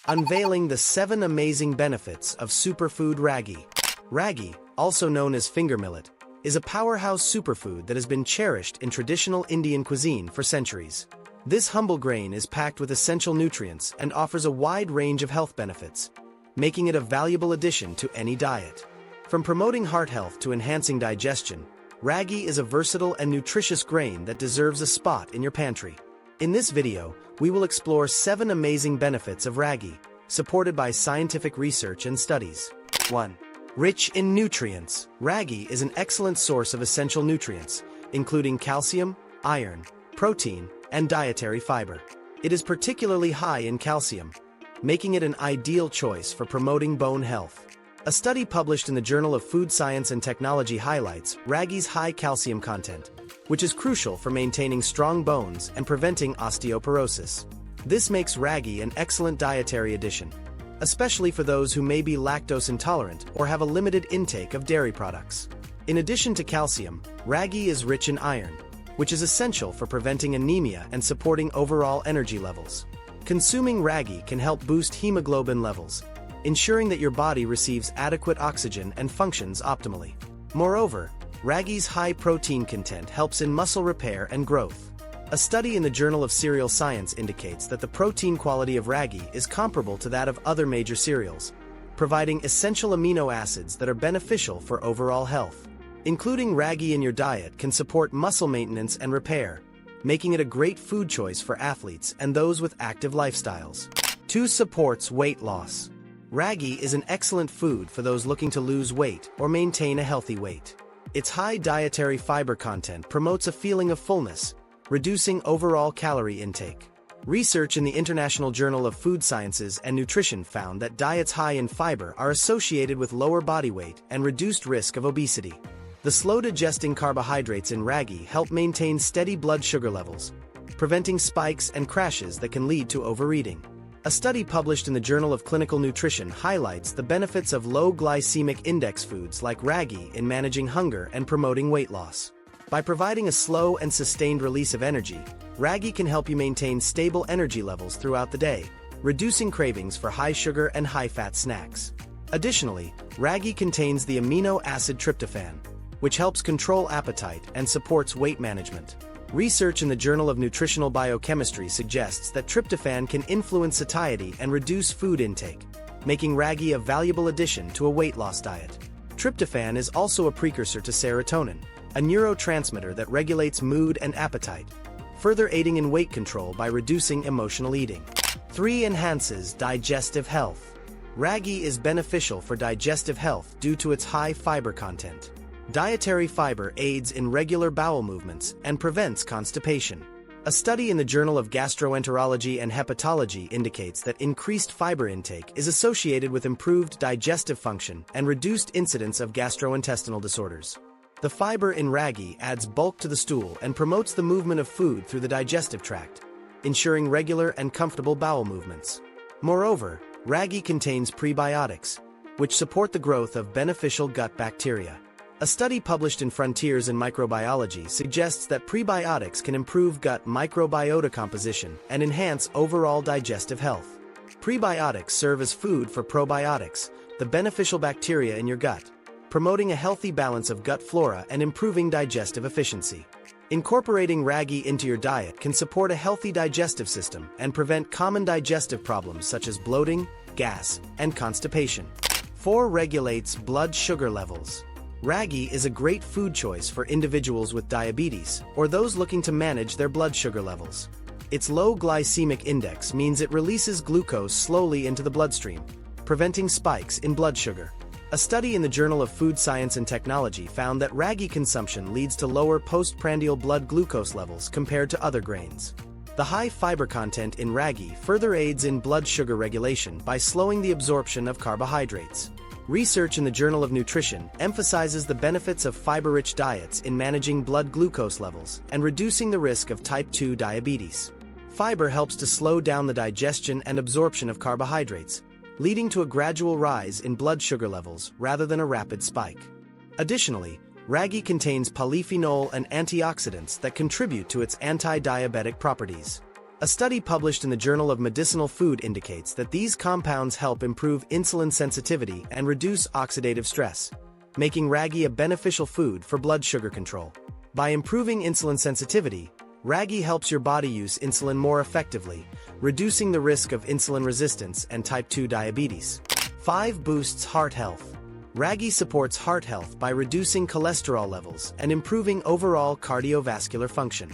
Unveiling the 7 amazing benefits of superfood ragi. Ragi, also known as finger millet, is a powerhouse superfood that has been cherished in traditional Indian cuisine for centuries. This humble grain is packed with essential nutrients and offers a wide range of health benefits, making it a valuable addition to any diet. From promoting heart health to enhancing digestion, ragi is a versatile and nutritious grain that deserves a spot in your pantry. In this video, we will explore 7 amazing benefits of ragi, supported by scientific research and studies. 1. Rich in nutrients. Ragi is an excellent source of essential nutrients, including calcium, iron, protein, and dietary fiber. It is particularly high in calcium, making it an ideal choice for promoting bone health. A study published in the Journal of Food Science and Technology highlights ragi's high calcium content, which is crucial for maintaining strong bones and preventing osteoporosis. This makes ragi an excellent dietary addition, especially for those who may be lactose intolerant or have a limited intake of dairy products. In addition to calcium, ragi is rich in iron, which is essential for preventing anemia and supporting overall energy levels. Consuming ragi can help boost hemoglobin levels, ensuring that your body receives adequate oxygen and functions optimally. Moreover, ragi's high protein content helps in muscle repair and growth. A study in the Journal of Cereal Science indicates that the protein quality of ragi is comparable to that of other major cereals, providing essential amino acids that are beneficial for overall health. Including ragi in your diet can support muscle maintenance and repair, making it a great food choice for athletes and those with active lifestyles. 2. Supports weight loss. Ragi is an excellent food for those looking to lose weight or maintain a healthy weight. Its high dietary fiber content promotes a feeling of fullness, reducing overall calorie intake. Research in the International Journal of Food Sciences and Nutrition found that diets high in fiber are associated with lower body weight and reduced risk of obesity. The slow-digesting carbohydrates in ragi help maintain steady blood sugar levels, preventing spikes and crashes that can lead to overeating. A study published in the Journal of Clinical Nutrition highlights the benefits of low glycemic index foods like ragi in managing hunger and promoting weight loss. By providing a slow and sustained release of energy, ragi can help you maintain stable energy levels throughout the day, reducing cravings for high sugar and high-fat snacks. Additionally, ragi contains the amino acid tryptophan, which helps control appetite and supports weight management. Research in the Journal of Nutritional Biochemistry suggests that tryptophan can influence satiety and reduce food intake, making ragi a valuable addition to a weight loss diet. Tryptophan is also a precursor to serotonin, a neurotransmitter that regulates mood and appetite, further aiding in weight control by reducing emotional eating. 3. Enhances digestive health. Ragi is beneficial for digestive health due to its high fiber content. Dietary fiber aids in regular bowel movements and prevents constipation. A study in the Journal of Gastroenterology and Hepatology indicates that increased fiber intake is associated with improved digestive function and reduced incidence of gastrointestinal disorders. The fiber in ragi adds bulk to the stool and promotes the movement of food through the digestive tract, ensuring regular and comfortable bowel movements. Moreover, ragi contains prebiotics, which support the growth of beneficial gut bacteria. A study published in Frontiers in Microbiology suggests that prebiotics can improve gut microbiota composition and enhance overall digestive health. Prebiotics serve as food for probiotics, the beneficial bacteria in your gut, promoting a healthy balance of gut flora and improving digestive efficiency. Incorporating ragi into your diet can support a healthy digestive system and prevent common digestive problems such as bloating, gas, and constipation. 4. Regulates blood sugar levels. Ragi is a great food choice for individuals with diabetes or those looking to manage their blood sugar levels. Its low glycemic index means it releases glucose slowly into the bloodstream, preventing spikes in blood sugar. A study in the Journal of Food Science and Technology found that ragi consumption leads to lower postprandial blood glucose levels compared to other grains. The high fiber content in ragi further aids in blood sugar regulation by slowing the absorption of carbohydrates. Research in the Journal of Nutrition emphasizes the benefits of fiber-rich diets in managing blood glucose levels and reducing the risk of type 2 diabetes. Fiber helps to slow down the digestion and absorption of carbohydrates, leading to a gradual rise in blood sugar levels rather than a rapid spike. Additionally, ragi contains polyphenol and antioxidants that contribute to its anti-diabetic properties. A study published in the Journal of Medicinal Food indicates that these compounds help improve insulin sensitivity and reduce oxidative stress, making ragi a beneficial food for blood sugar control. By improving insulin sensitivity, ragi helps your body use insulin more effectively, reducing the risk of insulin resistance and type 2 diabetes. 5. Boosts heart health. Ragi supports heart health by reducing cholesterol levels and improving overall cardiovascular function.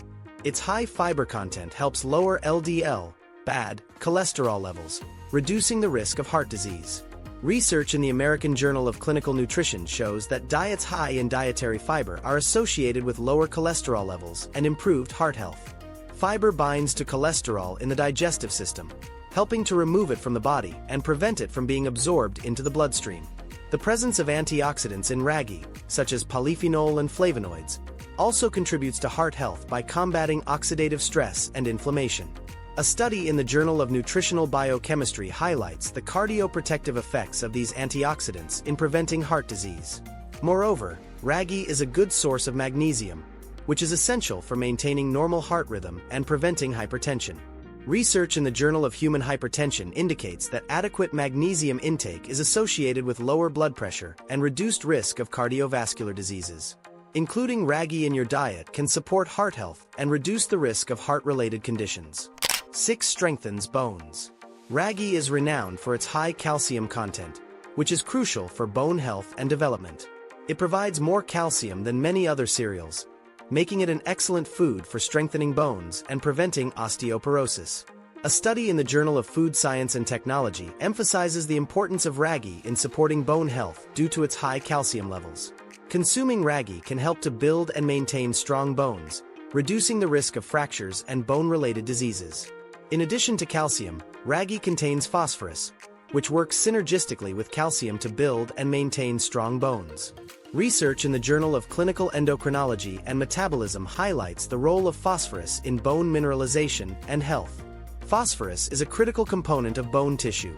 Its high fiber content helps lower LDL, bad cholesterol levels, reducing the risk of heart disease. Research in the American Journal of Clinical Nutrition shows that diets high in dietary fiber are associated with lower cholesterol levels and improved heart health. Fiber binds to cholesterol in the digestive system, helping to remove it from the body and prevent it from being absorbed into the bloodstream. The presence of antioxidants in ragi, such as polyphenol and flavonoids, also contributes to heart health by combating oxidative stress and inflammation. A study in the Journal of Nutritional Biochemistry highlights the cardioprotective effects of these antioxidants in preventing heart disease. Moreover, ragi is a good source of magnesium, which is essential for maintaining normal heart rhythm and preventing hypertension. Research in the Journal of Human Hypertension indicates that adequate magnesium intake is associated with lower blood pressure and reduced risk of cardiovascular diseases. Including ragi in your diet can support heart health and reduce the risk of heart-related conditions. 6. Strengthens bones. Ragi is renowned for its high calcium content, which is crucial for bone health and development. It provides more calcium than many other cereals, making it an excellent food for strengthening bones and preventing osteoporosis. A study in the Journal of Food Science and Technology emphasizes the importance of ragi in supporting bone health due to its high calcium levels. Consuming ragi can help to build and maintain strong bones, reducing the risk of fractures and bone-related diseases. In addition to calcium, ragi contains phosphorus, which works synergistically with calcium to build and maintain strong bones. Research in the Journal of Clinical Endocrinology and Metabolism highlights the role of phosphorus in bone mineralization and health. Phosphorus is a critical component of bone tissue,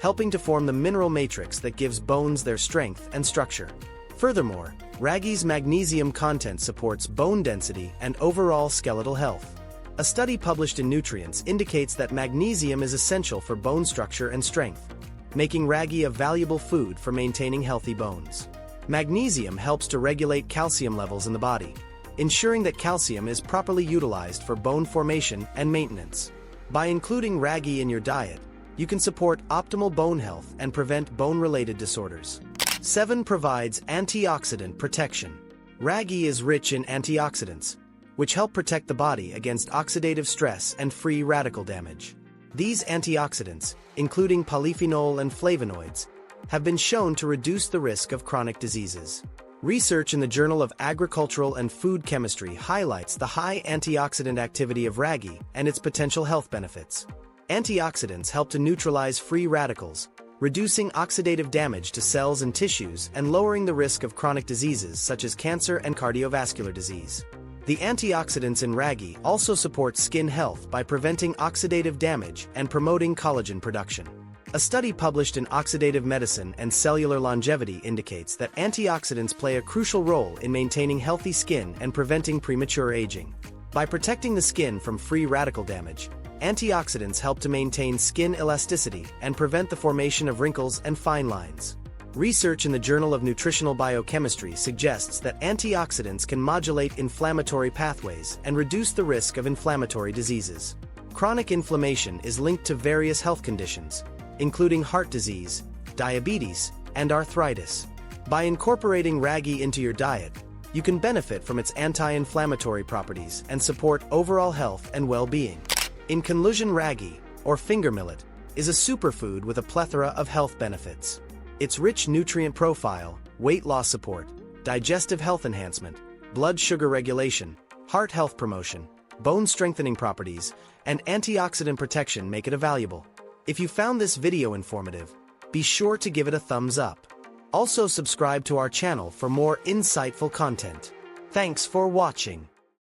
helping to form the mineral matrix that gives bones their strength and structure. Furthermore, ragi's magnesium content supports bone density and overall skeletal health. A study published in Nutrients indicates that magnesium is essential for bone structure and strength, making ragi a valuable food for maintaining healthy bones. Magnesium helps to regulate calcium levels in the body, ensuring that calcium is properly utilized for bone formation and maintenance. By including ragi in your diet, you can support optimal bone health and prevent bone-related disorders. 7. Provides antioxidant protection. Ragi is rich in antioxidants, which help protect the body against oxidative stress and free radical damage. These antioxidants, including polyphenol and flavonoids, have been shown to reduce the risk of chronic diseases. Research in the Journal of Agricultural and Food Chemistry highlights the high antioxidant activity of ragi and its potential health benefits. Antioxidants help to neutralize free radicals, reducing oxidative damage to cells and tissues and lowering the risk of chronic diseases such as cancer and cardiovascular disease. The antioxidants in ragi also support skin health by preventing oxidative damage and promoting collagen production. A study published in Oxidative Medicine and Cellular Longevity indicates that antioxidants play a crucial role in maintaining healthy skin and preventing premature aging. By protecting the skin from free radical damage, antioxidants help to maintain skin elasticity and prevent the formation of wrinkles and fine lines. Research in the Journal of Nutritional Biochemistry suggests that antioxidants can modulate inflammatory pathways and reduce the risk of inflammatory diseases. Chronic inflammation is linked to various health conditions, including heart disease, diabetes, and arthritis. By incorporating ragi into your diet, you can benefit from its anti-inflammatory properties and support overall health and well-being. In conclusion, ragi, or finger millet, is a superfood with a plethora of health benefits. Its rich nutrient profile, weight loss support, digestive health enhancement, blood sugar regulation, heart health promotion, bone strengthening properties, and antioxidant protection make it valuable. If you found this video informative, be sure to give it a thumbs up. Also subscribe to our channel for more insightful content. Thanks for watching.